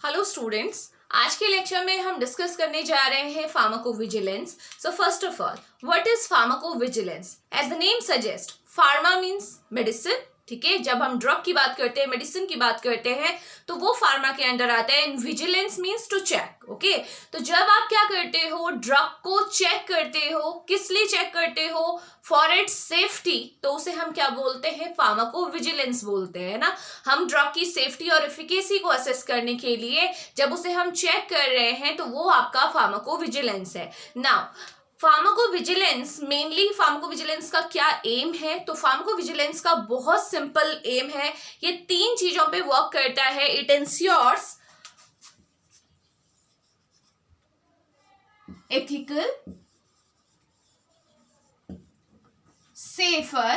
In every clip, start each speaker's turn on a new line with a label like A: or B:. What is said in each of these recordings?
A: Hello students, आज के lecture में हम डिस्कस करने जा रहे हैं pharmacovigilance. So first of all, what is pharmacovigilance? As the name suggest, pharma means medicine, ठीक है। जब हम ड्रग की बात करते हैं, मेडिसिन की बात करते हैं, तो वो फार्मा के अंडर आता है। And vigilance means to check, okay. तो जब आप क्या करते हो, ड्रग को चेक करते हो, किस लिए चेक करते हो? फॉर इट्स सेफ्टी, तो उसे हम क्या बोलते हैं? फार्माकोविजिलेंस बोलते हैं ना। हम ड्रग की सेफ्टी और एफिकेसी को असेस करने के लिए जब उसे हम चेक कर रहे हैं, तो वो आपका फार्माकोविजिलेंस है। नाउ फार्माकोविजिलेंस, मेनली फार्माकोविजिलेंस का क्या एम है? तो फार्माकोविजिलेंस का बहुत सिंपल एम है, ये 3 चीजों पे वर्क करता है। It ensures ethical, safer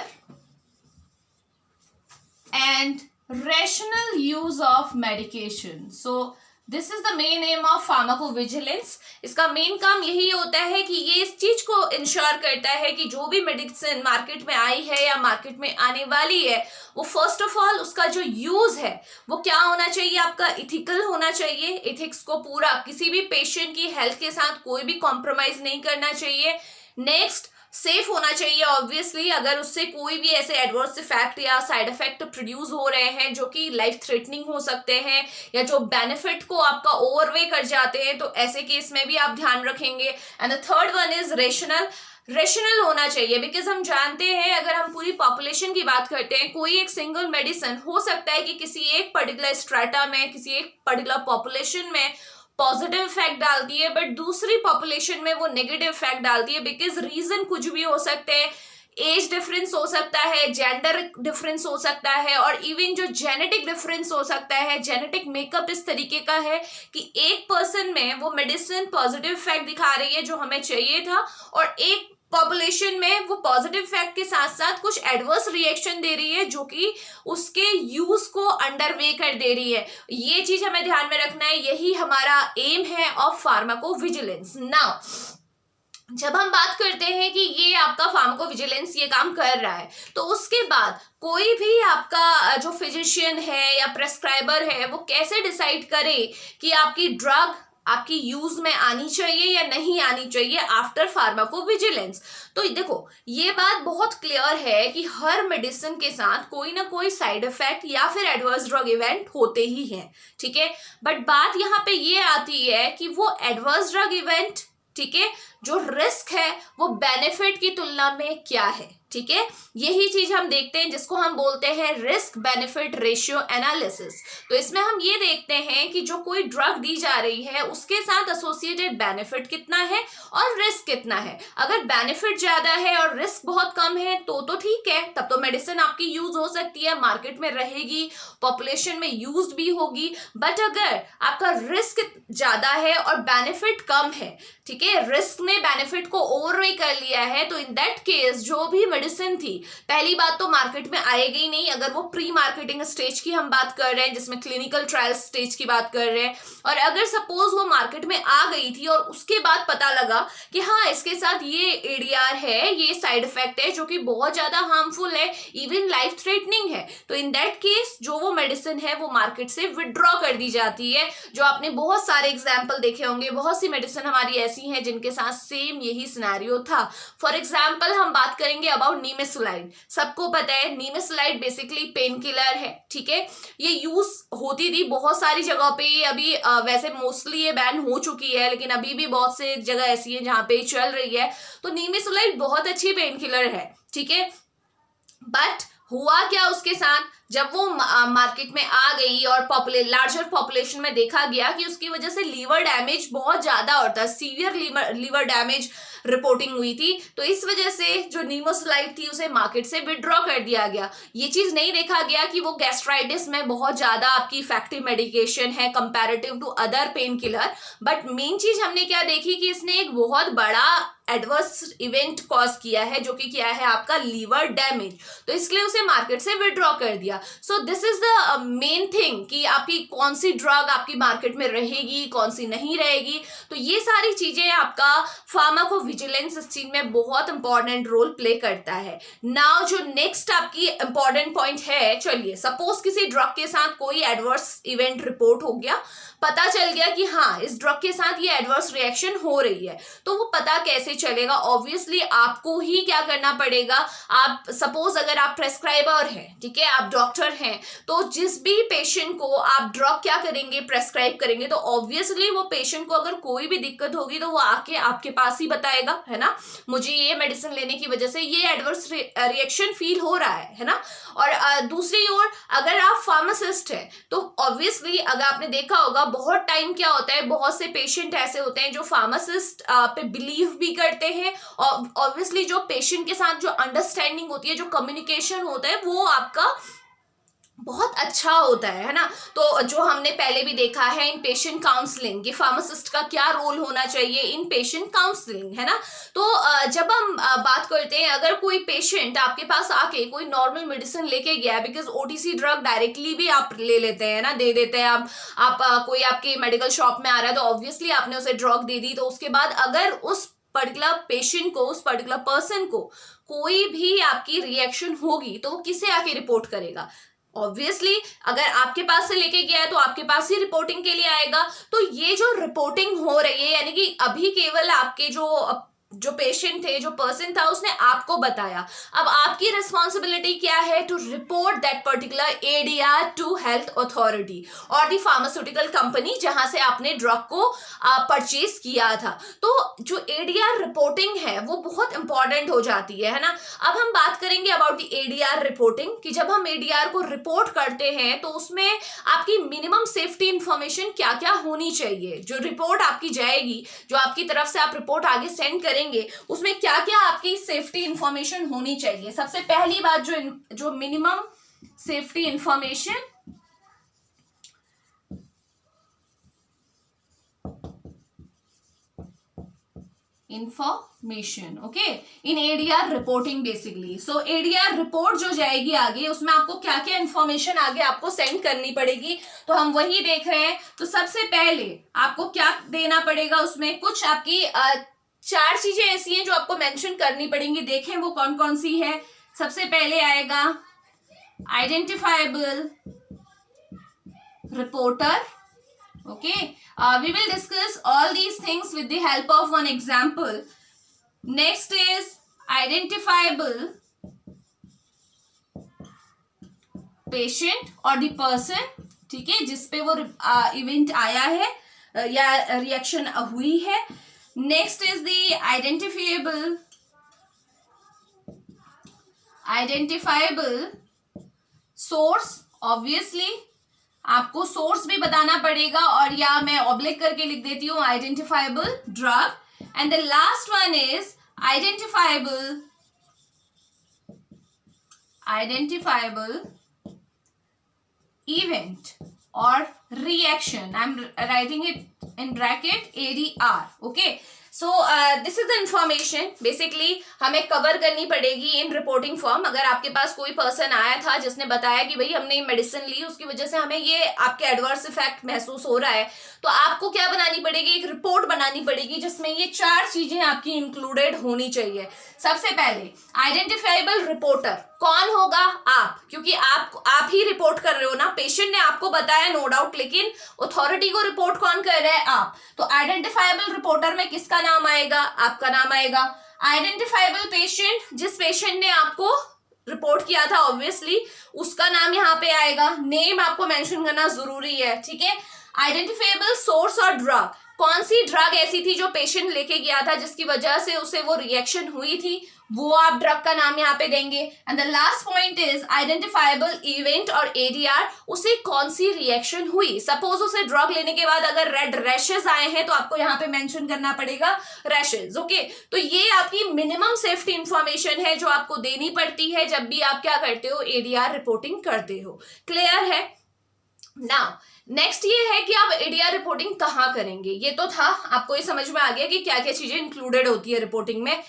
A: and rational use of medication. So this is the main aim of pharmacovigilance. इसका मेन काम यही होता है कि ये इस चीज को इंश्योर करता है कि जो भी मेडिसिन मार्केट में आई है या मार्केट में आने वाली है, वो फर्स्ट ऑफ ऑल उसका जो यूज है वो क्या होना चाहिए? आपका इथिकल होना चाहिए। एथिक्स को पूरा, किसी भी पेशेंट की हेल्थ के साथ कोई भी कॉम्प्रोमाइज नहीं करना चाहिए। नेक्स्ट, सेफ होना चाहिए। ऑब्वियसली अगर उससे कोई भी ऐसे एडवर्स इफेक्ट या साइड इफेक्ट प्रोड्यूस हो रहे हैं जो कि लाइफ थ्रेटनिंग हो सकते हैं या जो बेनिफिट को आपका ओवरवे कर जाते हैं, तो ऐसे केस में भी आप ध्यान रखेंगे। And the third one is rational होना चाहिए, बिकॉज हम जानते हैं अगर हम पूरी पॉपुलेशन की बात करते हैं, कोई एक सिंगल मेडिसिन हो सकता है कि किसी एक पर्टिकुलर स्ट्रेटा में, किसी एक पर्टिकुलर पॉपुलेशन में पॉजिटिव इफेक्ट डालती है, बट दूसरी पॉपुलेशन में वो नेगेटिव इफेक्ट डालती है। बिकॉज रीजन कुछ भी हो सकते हैं, एज डिफरेंस हो सकता है, जेंडर डिफरेंस हो सकता है, और इवन जो जेनेटिक डिफरेंस हो सकता है। जेनेटिक मेकअप इस तरीके का है कि एक पर्सन में वो मेडिसिन पॉजिटिव इफेक्ट दिखा रही है जो हमें चाहिए था, और एक पॉपुलेशन में वो पॉजिटिव इफेक्ट के साथ साथ कुछ एडवर्स रिएक्शन दे रही है जो कि उसके यूज को अंडरवे कर दे रही है। ये चीज हमें ध्यान में रखना है, यही हमारा एम है ऑफ फार्माकोविजिलेंस। नाउ जब हम बात करते हैं कि ये आपका फार्माकोविजिलेंस ये काम कर रहा है, तो उसके बाद कोई भी आपका जो फिजिशियन है या प्रेस्क्राइबर है, वो कैसे डिसाइड करे कि आपकी ड्रग आपकी यूज में आनी चाहिए या नहीं आनी चाहिए आफ्टर फार्माकोविजिलेंस? तो देखो, ये बात बहुत क्लियर है कि हर मेडिसिन के साथ कोई ना कोई साइड इफेक्ट या फिर एडवर्स ड्रग इवेंट होते ही हैं, ठीक है। बट बात यहाँ पे ये आती है कि वो एडवर्स ड्रग इवेंट, ठीक है, जो रिस्क है वो बेनिफिट की तुलना में क्या है, ठीक है। यही चीज हम देखते हैं जिसको हम बोलते हैं रिस्क बेनिफिट रेशियो एनालिसिस। तो इसमें हम ये देखते हैं कि जो कोई ड्रग दी जा रही है उसके साथ एसोसिएटेड बेनिफिट कितना है और रिस्क कितना है। अगर बेनिफिट ज्यादा है और रिस्क बहुत कम है तो ठीक है, तब तो मेडिसिन आपकी यूज हो सकती है, मार्केट में रहेगी, पॉपुलेशन में यूज भी होगी। बट अगर आपका रिस्क ज्यादा है और बेनिफिट कम है, ठीक है, रिस्क ने बेनिफिट को ओवरवे कर लिया है, तो इन दैट केस जो भी मेडिसिन थी, पहली बात तो मार्केट में आएगी ही नहीं। अगर वो प्री मार्केटिंग स्टेज की हम बात कर रहे हैं, जिसमें क्लिनिकल ट्रायल स्टेज की बात कर रहे हैं, और अगर सपोज वो मार्केट में आ गई थी और उसके बाद पता लगा कि हाँ इसके साथ ये एडीआर है, ये साइड इफेक्ट है जो कि बहुत ज्यादा हार्मफुल है, इवन लाइफ थ्रेटनिंग है, तो इन दैट केस जो वो मेडिसिन है वो मार्केट से विड्रॉ कर दी जाती है। जो आपने बहुत सारे एग्जाम्पल देखे होंगे, बहुत सी मेडिसिन हमारी ऐसी हैं जिनके साथ सेम यही सिनेरियो था। फॉर एग्जाम्पल हम बात करेंगे अबाउट नीमेसुलाइड। सबको पता है नीमेसुलाइड बेसिकली पेन किलर है, ठीक है। ये यूज होती थी बहुत सारी जगहों पे, अभी वैसे मोस्टली ये बैन हो चुकी है, लेकिन अभी भी बहुत से जगह ऐसी है जहां पे चल रही है। तो नीमेसुलाइड बहुत अच्छी पेन किलर है, ठीक है। बट हुआ क्या उसके साथ, जब वो मार्केट में आ गई और लार्जर पॉपुलेशन में देखा गया कि उसकी वजह से लीवर डैमेज बहुत ज्यादा होता है, सीवियर लीवर डैमेज रिपोर्टिंग हुई थी, तो इस वजह से जो नीमेसुलाइड थी उसे मार्केट से विड्रॉ कर दिया गया। ये चीज नहीं देखा गया कि वो गैस्ट्राइटिस में बहुत ज्यादा आपकी इफेक्टिव मेडिकेशन है comparative to other pain killer. But main चीज हमने क्या देखी कि इसने एक बहुत बड़ा एडवर्स इवेंट कॉज किया है, जो कि क्या है आपका लीवर डैमेज, तो इसलिए उसे मार्केट से विड्रॉ कर दिया। जाएगा। सो this is the main thing कि आपकी कौन सी ड्रग आपकी मार्केट में रहेगी, कौन सी नहीं रहेगी। तो ये सारी चीजें आपका फार्माकोविजिलेंस इस चीज में बहुत इंपॉर्टेंट रोल प्ले करता है। नाउ जो नेक्स्ट आपकी इंपॉर्टेंट पॉइंट है, चलिए सपोज किसी ड्रग के साथ कोई एडवर्स इवेंट रिपोर्ट हो गया, पता चल गया कि हाँ इस ड्रग के साथ ये एडवर्स रिएक्शन हो रही है, तो वो पता कैसे चलेगा? ऑब्वियसली आपको ही क्या करना पड़ेगा। आप सपोज अगर आप प्रेस्क्राइबर हैं, ठीक है, आप डॉक्टर हैं, तो जिस भी पेशेंट को आप ड्रग क्या करेंगे, प्रेस्क्राइब करेंगे, तो ऑब्वियसली वो पेशेंट को अगर कोई भी दिक्कत होगी तो वो आके आपके पास ही बताएगा, है ना, मुझे ये मेडिसिन लेने की वजह से ये एडवर्स रिएक्शन फील हो रहा है ना। और दूसरी ओर अगर आप फार्मासिस्ट हैं तो ऑब्वियसली अगर आपने देखा होगा बहुत टाइम क्या होता है, बहुत से पेशेंट ऐसे होते हैं जो फार्मासिस्ट पे बिलीव भी करते हैं, और ऑब्वियसली जो पेशेंट के साथ जो अंडरस्टैंडिंग होती है, जो कम्युनिकेशन होता है, वो आपका बहुत अच्छा होता है ना। तो जो हमने पहले भी देखा है इन पेशेंट काउंसलिंग कि फार्मासिस्ट का क्या रोल होना चाहिए इन पेशेंट काउंसलिंग, है ना। तो जब हम बात करते हैं, अगर कोई पेशेंट आपके पास आके कोई नॉर्मल मेडिसिन लेके गया है, बिकॉज ओटीसी ड्रग डायरेक्टली भी आप ले लेते हैं ना, दे देते हैं आप कोई आपके मेडिकल शॉप में आ रहा है तो ऑब्वियसली आपने उसे ड्रग दे दी, तो उसके बाद अगर उस पर्टिकुलर पेशेंट को, उस पर्टिकुलर पर्सन को कोई भी आपकी रिएक्शन होगी तो वो किसे आके रिपोर्ट करेगा? ऑब्वियसली अगर आपके पास से लेके गया है तो आपके पास ही रिपोर्टिंग के लिए आएगा। तो ये जो रिपोर्टिंग हो रही है, यानी कि अभी केवल आपके जो पेशेंट थे, जो पर्सन था, उसने आपको बताया। अब आपकी रिस्पॉन्सिबिलिटी क्या है? To report that particular ADR to health authority और द फार्मास्यूटिकल कंपनी जहां से आपने ड्रग को परचेज किया था। तो जो एडीआर रिपोर्टिंग है वो बहुत इंपॉर्टेंट हो जाती है ना। अब हम बात करेंगे अबाउट द एडीआर रिपोर्टिंग कि जब हम एडीआर को रिपोर्ट करते हैं तो उसमें आपकी मिनिमम सेफ्टी इंफॉर्मेशन क्या क्या होनी चाहिए। जो रिपोर्ट आपकी जाएगी, जो आपकी तरफ से आप रिपोर्ट आगे सेंड करेंगे, उसमें क्या क्या आपकी सेफ्टी इंफॉर्मेशन होनी चाहिए। सबसे पहली बात जो मिनिमम सेफ्टी इंफॉर्मेशन, ओके, इन एडीआर रिपोर्टिंग बेसिकली। सो एडीआर रिपोर्ट जो जाएगी आगे, उसमें आपको क्या क्या इंफॉर्मेशन आगे आपको सेंड करनी पड़ेगी, तो हम वही देख रहे हैं। तो सबसे पहले आपको क्या देना पड़ेगा, उसमें कुछ आपकी 4 चीजें ऐसी हैं जो आपको मेंशन करनी पड़ेंगी। देखें वो कौन कौन सी है। सबसे पहले आएगा identifiable reporter, okay, we will discuss all these things with the help of one example. Next is identifiable patient or the person, ठीक है, जिसपे वो इवेंट आया है या रिएक्शन हुई है। Next is the identifiable source. Obviously आपको सोर्स भी बताना पड़ेगा, और या मैं ऑब्लिक करके लिख देती हूँ identifiable drug. And the last one is identifiable event और reaction. I am writing it in bracket ADR, okay. So this is the information basically हमें कवर करनी पड़ेगी इन रिपोर्टिंग फॉर्म। अगर आपके पास कोई पर्सन आया था जिसने बताया कि भाई हमने मेडिसिन ली, उसकी वजह से हमें ये आपके एडवर्स इफेक्ट महसूस हो रहा है, तो आपको क्या बनानी पड़ेगी, एक रिपोर्ट बनानी पड़ेगी जिसमें ये 4 चीजें आपकी इंक्लूडेड होनी चाहिए। सबसे पहले आइडेंटिफाइबल रिपोर्टर कौन होगा? आप, क्योंकि आप ही रिपोर्ट कर रहे हो ना, पेशेंट ने आपको बताया नो डाउट, लेकिन अथॉरिटी को रिपोर्ट कौन कर रहा है? आप। तो आइडेंटिफाइबल रिपोर्टर में किसका नाम आएगा? आपका नाम आएगा। आइडेंटिफाइबल पेशेंट, जिस पेशेंट ने आपको रिपोर्ट किया था ऑब्वियसली उसका नाम यहाँ पे आएगा। नेम आपको मेंशन करना जरूरी है, ठीक है। आइडेंटिफाइबल सोर्स और ड्रग, कौन सी ड्रग ऐसी थी जो पेशेंट लेके गया था जिसकी वजह से उसे वो रिएक्शन हुई थी, वो आप ड्रग का नाम यहाँ पे देंगे। And the last point is identifiable event और ADR, उसे कौन सी रिएक्शन हुई। सपोज उसे ड्रग लेने के बाद अगर रेड रैशेस आए हैं तो आपको यहाँ पे मेंशन करना पड़ेगा रैशेस, ओके। तो ये आपकी मिनिमम सेफ्टी इंफॉर्मेशन है जो आपको देनी पड़ती है जब भी आप क्या करते हो, ADR रिपोर्टिंग करते हो। क्लियर है? नाउ नेक्स्ट ये है कि आप ADR रिपोर्टिंग कहाँ करेंगे। ये तो था, आपको ये समझ में आ गया कि क्या क्या चीजें इंक्लूडेड होती है रिपोर्टिंग में।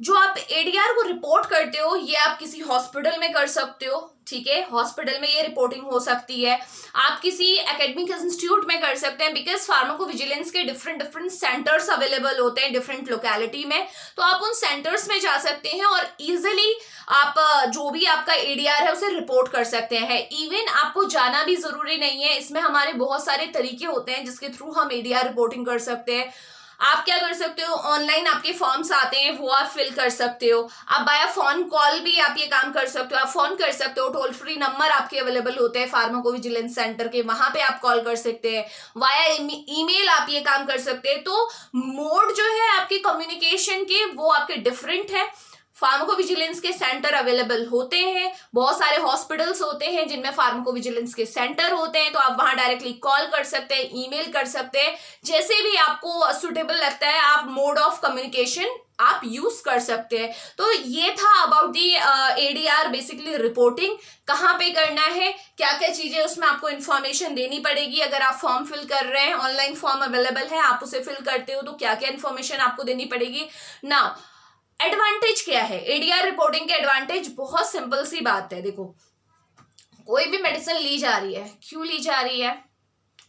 A: जो आप एडीआर को रिपोर्ट करते हो ये आप किसी हॉस्पिटल में कर सकते हो, ठीक है, हॉस्पिटल में ये रिपोर्टिंग हो सकती है, आप किसी एकेडमिक इंस्टीट्यूट में कर सकते हैं, बिकॉज फार्माकोविजिलेंस के डिफरेंट सेंटर्स अवेलेबल होते हैं डिफरेंट लोकेलिटी में, तो आप उन सेंटर्स में जा सकते हैं और इजिली आप जो भी आपका एडीआर है उसे रिपोर्ट कर सकते हैं। इवन आपको जाना भी जरूरी नहीं है, इसमें हमारे बहुत सारे तरीके होते हैं जिसके थ्रू हम एडीआर रिपोर्टिंग कर सकते हैं। आप क्या कर सकते हो, ऑनलाइन आपके फॉर्म्स आते हैं वो आप फिल कर सकते हो, आप बाय फोन कॉल भी आप ये काम कर सकते हो, आप फोन कर सकते हो, टोल फ्री नंबर आपके अवेलेबल होते हैं फार्माकोविजिलेंस सेंटर के, वहां पे आप कॉल कर सकते हैं, वाया ईमेल आप ये काम कर सकते हैं। तो मोड जो है आपके कम्युनिकेशन के वो आपके डिफरेंट है। फार्माकोविजिलेंस के सेंटर अवेलेबल होते हैं, बहुत सारे हॉस्पिटल्स होते हैं जिनमें फार्माकोविजिलेंस के सेंटर होते हैं, तो आप वहां डायरेक्टली कॉल कर सकते हैं, ईमेल कर सकते हैं, जैसे भी आपको सुटेबल लगता है आप मोड ऑफ कम्युनिकेशन आप यूज कर सकते हैं। तो ये था about the ADR basically reporting, कहाँ पे करना है, क्या क्या चीजें उसमें आपको इन्फॉर्मेशन देनी पड़ेगी। अगर आप फॉर्म फिल कर रहे हैं, ऑनलाइन फॉर्म अवेलेबल है, आप उसे फिल करते हो तो क्या क्या इन्फॉर्मेशन आपको देनी पड़ेगी। नाउ एडवांटेज क्या है एडीआर रिपोर्टिंग के? एडवांटेज बहुत सिंपल सी बात है, देखो कोई भी मेडिसिन ली जा रही है, क्यों ली जा रही है?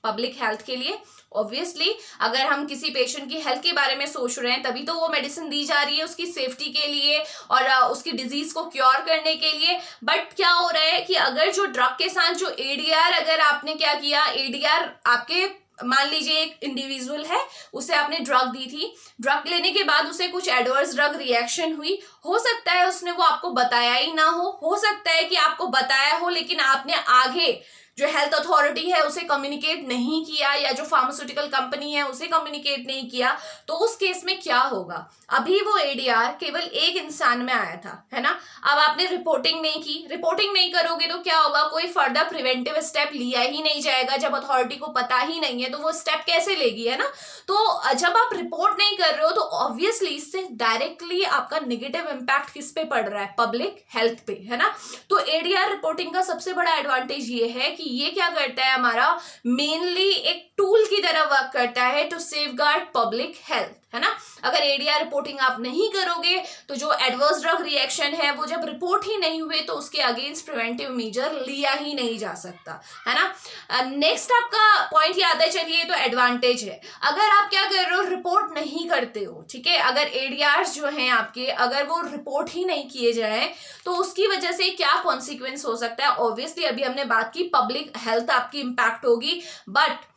A: पब्लिक हेल्थ के लिए। ऑब्वियसली अगर हम किसी पेशेंट की हेल्थ के बारे में सोच रहे हैं तभी तो वो मेडिसिन दी जा रही है, उसकी सेफ्टी के लिए और उसकी डिजीज को क्योर करने के लिए। बट क्या हो रहा है कि अगर जो ड्रग के साथ जो एडीआर, अगर आपने क्या किया, एडीआर आपके मान लीजिए एक इंडिविजुअल है, उसे आपने ड्रग दी थी, ड्रग लेने के बाद उसे कुछ एडवर्स ड्रग रिएक्शन हुई, हो सकता है उसने वो आपको बताया ही ना हो सकता है कि आपको बताया हो लेकिन आपने आगे जो हेल्थ अथॉरिटी है उसे कम्युनिकेट नहीं किया, या जो फार्मास्यूटिकल कंपनी है उसे कम्युनिकेट नहीं किया, तो उस केस में क्या होगा? अभी वो एडीआर केवल एक इंसान में आया था, है ना, अब आपने रिपोर्टिंग नहीं की, रिपोर्टिंग नहीं करोगे तो क्या होगा? कोई फर्दर प्रिवेंटिव स्टेप लिया ही नहीं जाएगा। जब अथॉरिटी को पता ही नहीं है तो वो स्टेप कैसे लेगी, है ना। तो जब आप रिपोर्ट नहीं कर रहे हो तो ऑब्वियसली इससे डायरेक्टली आपका निगेटिव इम्पैक्ट किस पे पड़ रहा है? पब्लिक हेल्थ पे, है ना। तो एडीआर रिपोर्टिंग का सबसे बड़ा एडवांटेज ये है कि ये क्या करता है, हमारा मेनली एक टूल की तरह वर्क करता है टू सेफगार्ड पब्लिक हेल्थ, है ना। अगर एडीआर रिपोर्टिंग आप नहीं करोगे तो जो एडवर्स ड्रग रिएक्शन है वो जब रिपोर्ट ही नहीं हुए तो उसके अगेंस्ट प्रिवेंटिव मेजर लिया ही नहीं जा सकता, है ना। नेक्स्ट आपका पॉइंट याद है, चलिए, तो एडवांटेज है अगर आप क्या कर रहे हो, रिपोर्ट नहीं करते हो, ठीक है, अगर एडीआर जो हैं आपके अगर वो रिपोर्ट ही नहीं किए जाए तो उसकी वजह से क्या कॉन्सिक्वेंस हो सकता है? ऑब्वियसली अभी हमने बात की पब्लिक हेल्थ आपकी इंपैक्ट होगी, बट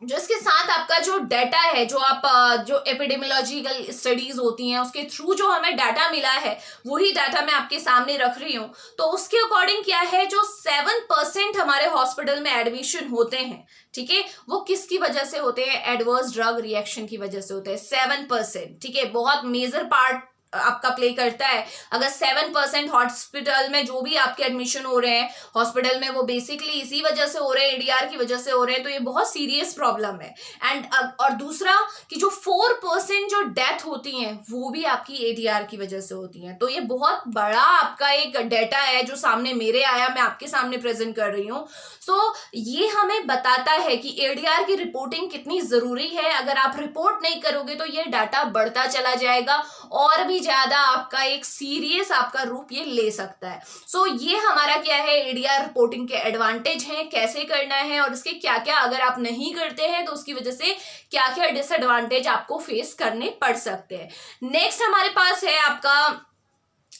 A: जो इसके साथ आपका जो डाटा है, जो आप जो एपिडेमियोलॉजिकल स्टडीज होती हैं उसके थ्रू जो हमें डाटा मिला है वही डाटा मैं आपके सामने रख रही हूँ। तो उसके अकॉर्डिंग क्या है, जो 7% हमारे हॉस्पिटल में एडमिशन होते हैं, ठीक है, वो किसकी वजह से होते हैं? एडवर्स ड्रग रिएक्शन की वजह से होते हैं 7%, ठीक है, बहुत मेजर पार्ट आपका प्ले करता है। अगर 7% हॉस्पिटल में जो भी आपके एडमिशन हो रहे हैं हॉस्पिटल में वो बेसिकली इसी वजह से हो रहे हैं, एडीआर की वजह से हो रहे हैं, तो ये बहुत सीरियस प्रॉब्लम है। एंड और दूसरा कि जो 4% जो डेथ होती हैं वो भी आपकी एडीआर की वजह से होती हैं। तो ये बहुत बड़ा आपका एक डेटा है जो सामने मेरे आया, मैं आपके सामने प्रेजेंट कर रही हूँ। सो ये हमें बताता है कि एडीआर की रिपोर्टिंग कितनी जरूरी है। अगर आप रिपोर्ट नहीं करोगे तो ये डाटा बढ़ता चला जाएगा और भी ज्यादा आपका एक सीरियस आपका रूप ये ले सकता है। सो ये हमारा क्या है, एडीआर रिपोर्टिंग के एडवांटेज हैं, कैसे करना है और इसके क्या क्या अगर आप नहीं करते हैं तो उसकी वजह से क्या क्या डिसएडवांटेज आपको फेस करने पड़ सकते हैं। नेक्स्ट हमारे पास है आपका,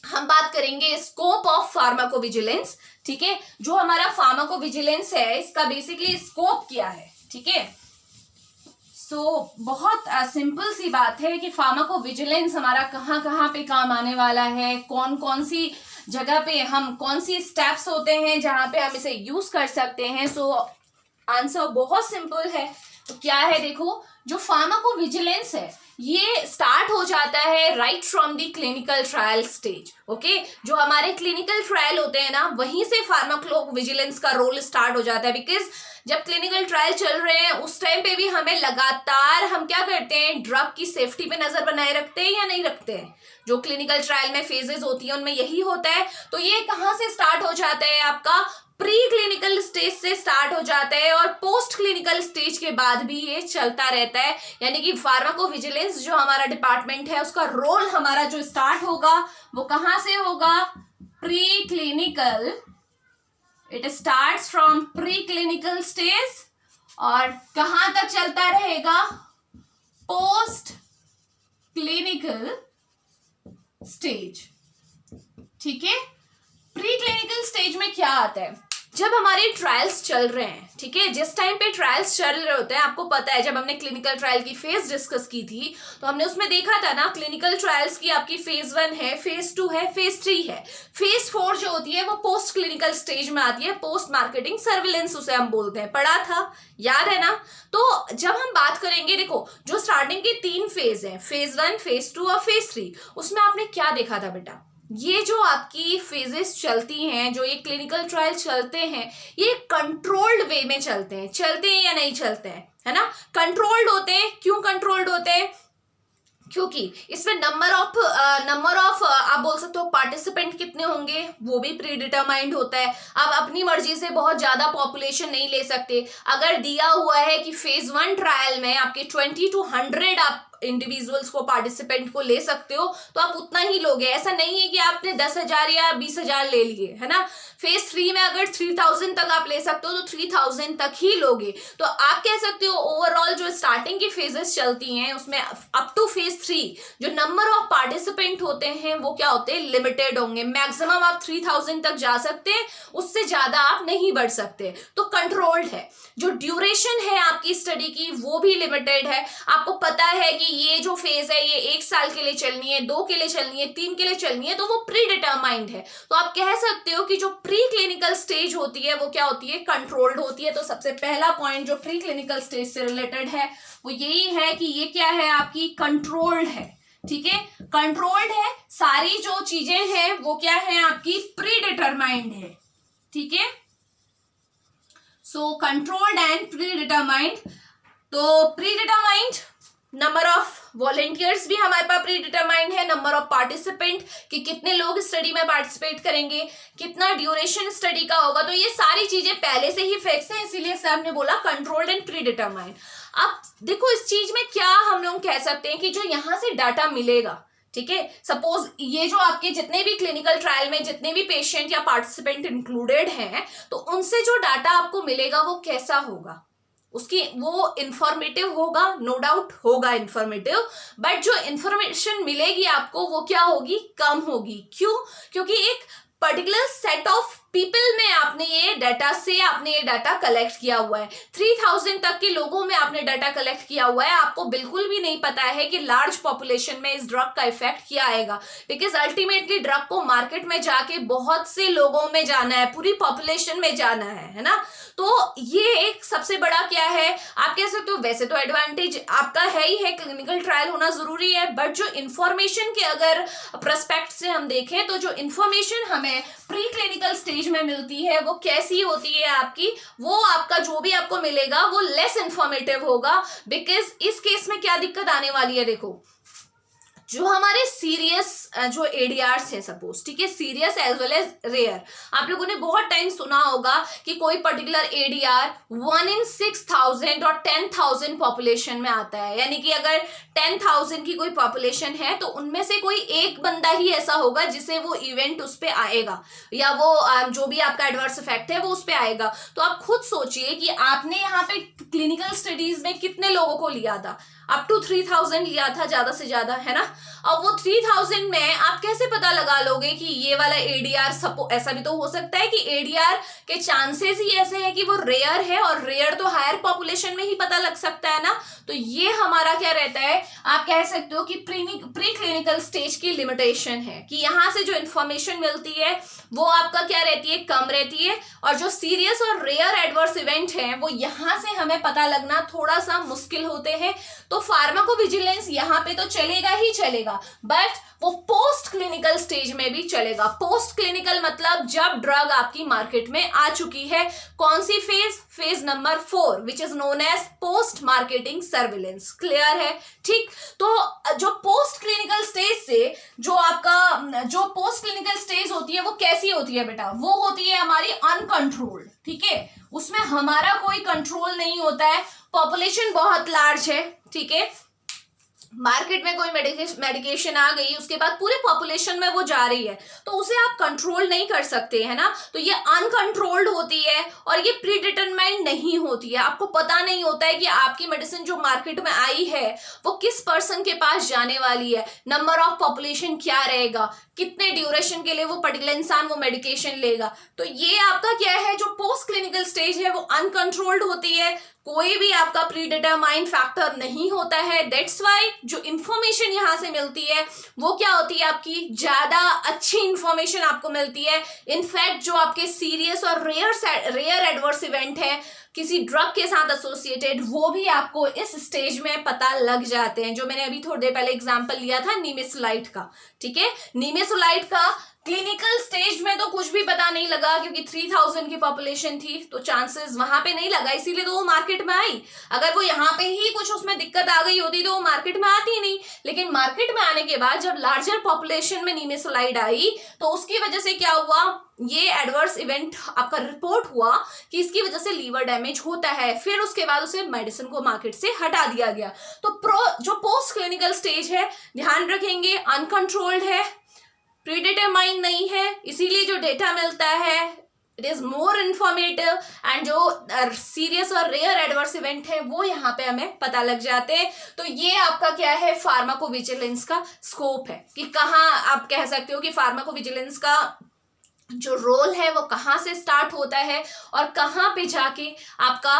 A: हम बात करेंगे स्कोप ऑफ फार्माकोविजिलेंस, ठीक है। जो हमारा फार्माकोविजिलेंस है इसका बेसिकली स्कोप क्या है, ठीक है। बहुत सिंपल सी बात है कि फार्माकोविजिलेंस हमारा कहाँ कहाँ पे काम आने वाला है, कौन कौन सी जगह पे हम, कौन सी स्टेप्स होते हैं जहां पे हम इसे यूज कर सकते हैं। आंसर बहुत सिंपल है। तो क्या है, देखो, जो फार्माकोविजिलेंस है ये स्टार्ट हो जाता है right from the clinical trial stage, okay. जो हमारे क्लिनिकल ट्रायल होते हैं ना वहीं से फार्माकोविजिलेंस का रोल स्टार्ट हो जाता है, बिकॉज जब क्लिनिकल ट्रायल चल रहे हैं उस टाइम पे भी हमें लगातार हम क्या करते हैं, ड्रग की सेफ्टी पे नजर बनाए रखते हैं या नहीं रखते हैं। जो क्लिनिकल ट्रायल में फेजेस होती है उनमें यही होता है। तो ये कहाँ से स्टार्ट हो जाता है, आपका प्री क्लिनिकल स्टेज से स्टार्ट हो जाता है और पोस्ट क्लिनिकल स्टेज के बाद भी ये चलता रहता है। यानी कि फार्माकोविजिलेंस जो हमारा डिपार्टमेंट है उसका रोल हमारा जो स्टार्ट होगा वो कहां से होगा, pre clinical, it starts from pre clinical stage और कहां तक चलता रहेगा, पोस्ट क्लिनिकल स्टेज। ठीक है, प्री क्लिनिकल स्टेज में क्या आता है, जब हमारे ट्रायल्स चल रहे हैं, ठीक है, जिस टाइम पे ट्रायल्स चल रहे होते हैं, आपको पता है जब हमने क्लिनिकल ट्रायल की फेज डिस्कस की थी तो हमने उसमें देखा था ना, क्लिनिकल ट्रायल्स की आपकी फेज 1 है, फेज 2 है, फेज 3 है, फेज 4 जो होती है वो पोस्ट क्लिनिकल स्टेज में आती है, पोस्ट मार्केटिंग सर्विलेंस उसे हम बोलते हैं, पढ़ा था, याद है ना। तो जब हम बात करेंगे, देखो जो स्टार्टिंग के 3 फेज है, फेज 1, फेज 2 और फेज 3, उसमें आपने क्या देखा था बेटा, ये जो आपकी फेजेस चलती हैं, जो ये क्लिनिकल ट्रायल चलते हैं, ये कंट्रोल्ड वे में चलते हैं या नहीं चलते हैं, है ना, कंट्रोल्ड होते हैं। क्यों कंट्रोल्ड होते हैं, क्योंकि इसमें नंबर ऑफ आप बोल सकते हो पार्टिसिपेंट कितने होंगे वो भी प्री डिटरमाइंड होता है। आप अपनी मर्जी से बहुत ज्यादा पॉपुलेशन नहीं ले सकते। अगर दिया हुआ है कि फेज 1 ट्रायल में आपके 20 to 100 आप इंडिविजुअल्स को, पार्टिसिपेंट को ले सकते हो तो आप उतना ही लोगे। ऐसा नहीं है कि आपने 10,000 या 20,000 ले लिए, है ना। फेज 3 में अगर 3000 तक आप ले सकते हो तो 3000 तक ही लोगे। तो आप कह सकते हो ओवरऑल जो स्टार्टिंग की फेजेस चलती हैं उसमें अप टू फेज 3 जो नंबर ऑफ पार्टिसिपेंट होते हैं वो क्या होते हैं, लिमिटेड होंगे। मैक्सिमम आप 3000 तक जा सकते हैं, उससे ज्यादा आप नहीं बढ़ सकते। तो कंट्रोल्ड है। जो ड्यूरेशन है आपकी स्टडी की वो भी लिमिटेड है। आपको पता है कि ये जो फेज है ये 1 साल के लिए चलनी है, 2 के लिए चलनी है, 3 के लिए चलनी है, तो वो प्री डिटरमाइंड है। तो आप कह सकते हो कि जो प्री क्लिनिकल स्टेज होती है वो क्या होती है, कंट्रोल्ड होती है। तो सबसे पहला पॉइंट जो प्री क्लिनिकल स्टेज से रिलेटेड है वो यही है कि ये क्या है, आपकी कंट्रोल्ड है। ठीक है, कंट्रोल्ड है, सारी जो चीजें हैं वो क्या है, आपकी प्री डिटरमाइंड है। ठीक है, सो कंट्रोल्ड एंड प्री डिटरमाइंड। तो pre determined, number of volunteers भी हमारे पास प्री डिटरमाइंड है, नंबर ऑफ पार्टिसिपेंट कि कितने लोग स्टडी में पार्टिसिपेट करेंगे, कितना ड्यूरेशन स्टडी का होगा। तो ये सारी चीजें पहले से ही फिक्स है, इसीलिए सर ने बोला कंट्रोल्ड एंड प्री डिटरमाइंड। अब देखो इस चीज में क्या हम लोग कह सकते हैं कि जो यहां से डाटा मिलेगा, ठीक है, सपोज ये जो आपके जितने भी क्लिनिकल ट्रायल में जितने भी पेशेंट या पार्टिसिपेंट इंक्लूडेड हैं, तो उनसे जो डाटा आपको मिलेगा वो कैसा होगा, उसकी वो इंफॉर्मेटिव होगा, नो डाउट होगा इंफॉर्मेटिव, बट जो इंफॉर्मेशन मिलेगी आपको वो क्या होगी, कम होगी। क्यों, क्योंकि एक पर्टिकुलर सेट ऑफ पीपल में आपने ये डाटा कलेक्ट किया हुआ है। 3000 तक के लोगों में आपने डाटा कलेक्ट किया हुआ है। आपको बिल्कुल भी नहीं पता है कि लार्ज पॉपुलेशन में इस ड्रग का इफेक्ट क्या आएगा, बिकॉज अल्टीमेटली ड्रग को मार्केट में जाके बहुत से लोगों में जाना है, पूरी पॉपुलेशन में जाना है ना। तो ये एक सबसे बड़ा क्या है, आप कह सकते हो वैसे तो एडवांटेज आपका है ही है, क्लिनिकल ट्रायल होना जरूरी है, बट जो इंफॉर्मेशन के अगर प्रोस्पेक्ट से हम देखें तो जो इंफॉर्मेशन हमें प्री क्लिनिकल स्टेज में मिलती है वो कैसी होती है आपकी, वो आपका जो भी आपको मिलेगा वो लेस इंफॉर्मेटिव होगा। बिकॉज इस केस में क्या दिक्कत आने वाली है, देखो जो हमारे सीरियस जो एडीआर्स है सपोज, ठीक है, serious as well as rare, आप लोगों ने बहुत टाइम सुना होगा कि कोई पर्टिकुलर एडीआर 1 in 6000 और 10,000 पॉपुलेशन में आता है। यानी कि अगर 10,000 की कोई पॉपुलेशन है तो उनमें से कोई एक बंदा ही ऐसा होगा जिसे वो इवेंट उस पर आएगा, या वो जो भी आपका एडवर्स इफेक्ट है वो उस पर आएगा। तो आप खुद सोचिए कि आपने यहाँ पे क्लिनिकल स्टडीज में कितने लोगों को लिया था, अप टू 3000 लिया था ज्यादा से ज्यादा, है ना। अब वो 3000 में आप कैसे पता लगा लोगे कि ये वाला एडीआर, ऐसा भी तो हो सकता है कि एडीआर के चांसेस ही ऐसे हैं कि वो रेयर है, और रेयर तो हायर पॉपुलेशन में ही पता लग सकता है ना। तो ये हमारा क्या रहता है, आप कह सकते हो कि प्री क्लिनिकल स्टेज की लिमिटेशन है कि यहाँ से जो इंफॉर्मेशन मिलती है वो आपका क्या रहती है, कम रहती है, और जो सीरियस और रेयर एडवर्स इवेंट है वो यहाँ से हमें पता लगना थोड़ा सा मुश्किल होते हैं। तो फार्माकोविजिलेंस यहाँ पे तो चलेगा ही चलेगा, बट वो पोस्ट क्लिनिकल स्टेज में भी चलेगा। पोस्ट क्लिनिकल मतलब जब ड्रग आपकी मार्केट में आ चुकी है, कौन सी phase, phase number 4 which is known as post marketing surveillance. Clear है? ठीक, तो जो पोस्ट क्लिनिकल स्टेज से जो पोस्ट क्लिनिकल स्टेज होती है वो कैसी होती है बेटा? वो होती है हमारी अनकंट्रोल्ड। ठीक है, उसमें हमारा कोई कंट्रोल नहीं होता है, पॉपुलेशन बहुत लार्ज है। ठीक है, मार्केट में कोई मेडिकेशन आ गई, उसके बाद पूरे पॉपुलेशन में वो जा रही है, तो उसे आप कंट्रोल नहीं कर सकते है ना। तो ये अनकंट्रोल्ड होती है और ये प्री डिटरमाइंड नहीं होती है। आपको पता नहीं होता है कि आपकी मेडिसिन जो मार्केट में आई है वो किस पर्सन के पास जाने वाली है, नंबर ऑफ पॉपुलेशन क्या रहेगा, कितने ड्यूरेशन के लिए वो पर्टिकुलर इंसान वो मेडिकेशन लेगा। तो ये आपका क्या है, जो पोस्ट क्लिनिकल स्टेज है वो अनकंट्रोल्ड होती है, कोई भी आपका प्री डिटरमाइंड फैक्टर नहीं होता है। दैट्स वाई जो इंफॉर्मेशन यहाँ से मिलती है वो क्या होती है, आपकी ज्यादा अच्छी इंफॉर्मेशन आपको मिलती है। इनफैक्ट जो आपके सीरियस और रेयर एडवर्स इवेंट है किसी ड्रग के साथ एसोसिएटेड, वो भी आपको इस स्टेज में पता लग जाते हैं। जो मैंने अभी थोड़ी देर पहले एग्जांपल लिया था निमेसुलाइट का। ठीक है, निमेसुलाइट का क्लिनिकल स्टेज में तो कुछ भी पता नहीं लगा क्योंकि 3000 की पॉपुलेशन थी, तो चांसेस वहां पे नहीं लगा, इसीलिए तो वो मार्केट में आई। अगर वो यहाँ पे ही कुछ उसमें दिक्कत आ गई होती तो वो मार्केट में आती नहीं। लेकिन मार्केट में आने के बाद जब लार्जर पॉपुलेशन में निमेसुलाइड आई तो उसकी वजह से क्या हुआ, ये एडवर्स इवेंट आपका रिपोर्ट हुआ कि इसकी वजह से लीवर डैमेज होता है। फिर उसके बाद उसे मेडिसिन को मार्केट से हटा दिया गया। तो जो पोस्ट क्लिनिकल स्टेज है, ध्यान रखेंगे, अनकंट्रोल्ड है, प्रीडिटरमाइंड नहीं है, इसीलिए जो डेटा मिलता है it is more informative and जो सीरियस और रेयर एडवर्स इवेंट है वो यहाँ पे हमें पता लग जाते हैं। तो ये आपका क्या है, फार्माकोविजिलेंस का स्कोप है कि कहाँ आप कह सकते हो कि फार्माकोविजिलेंस का जो रोल है वो कहाँ से स्टार्ट होता है और कहाँ पे जाके आपका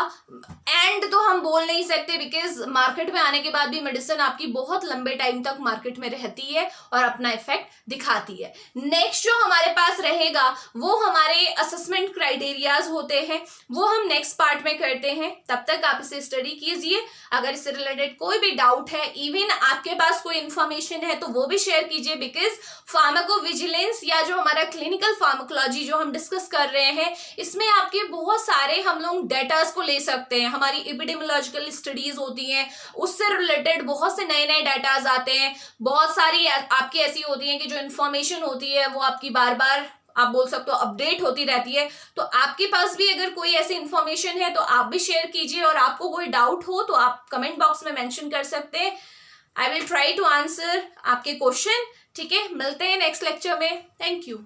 A: एंड तो हम बोल नहीं सकते, बिकॉज मार्केट में आने के बाद भी मेडिसिन आपकी बहुत लंबे टाइम तक मार्केट में रहती है और अपना इफेक्ट दिखाती है। नेक्स्ट जो हमारे पास रहेगा वो हमारे असेसमेंट क्राइटेरियाज होते हैं, वो हम नेक्स्ट पार्ट में करते हैं। तब तक आप इसे स्टडी कीजिए। अगर इससे रिलेटेड कोई भी डाउट है, इवन आपके पास कोई इंफॉर्मेशन है, तो वो भी शेयर कीजिए, बिकॉज फार्माकोविजिलेंस या जो हमारा क्लिनिकल फार्माकोलॉजी जो हम डिस्कस कर रहे हैं, इसमें आपके बहुत सारे हम लोग डेटास को ले सकते हैं। हमारी एपिडेमियोलॉजिकल स्टडीज होती हैं, उससे रिलेटेड बहुत से नए नए डेटास आते हैं। बहुत सारी आपकी ऐसी होती हैं कि जो इन्फॉर्मेशन होती है वो आपकी बार बार आप बोल सकते हो अपडेट होती रहती है। तो आपके पास भी अगर कोई ऐसी इंफॉर्मेशन है तो आप भी शेयर कीजिए, और आपको कोई डाउट हो तो आप कमेंट बॉक्स में मेंशन कर सकते हैं। I will try to answer आपके क्वेश्चन। ठीक है, मिलते हैं नेक्स्ट लेक्चर में। Thank you.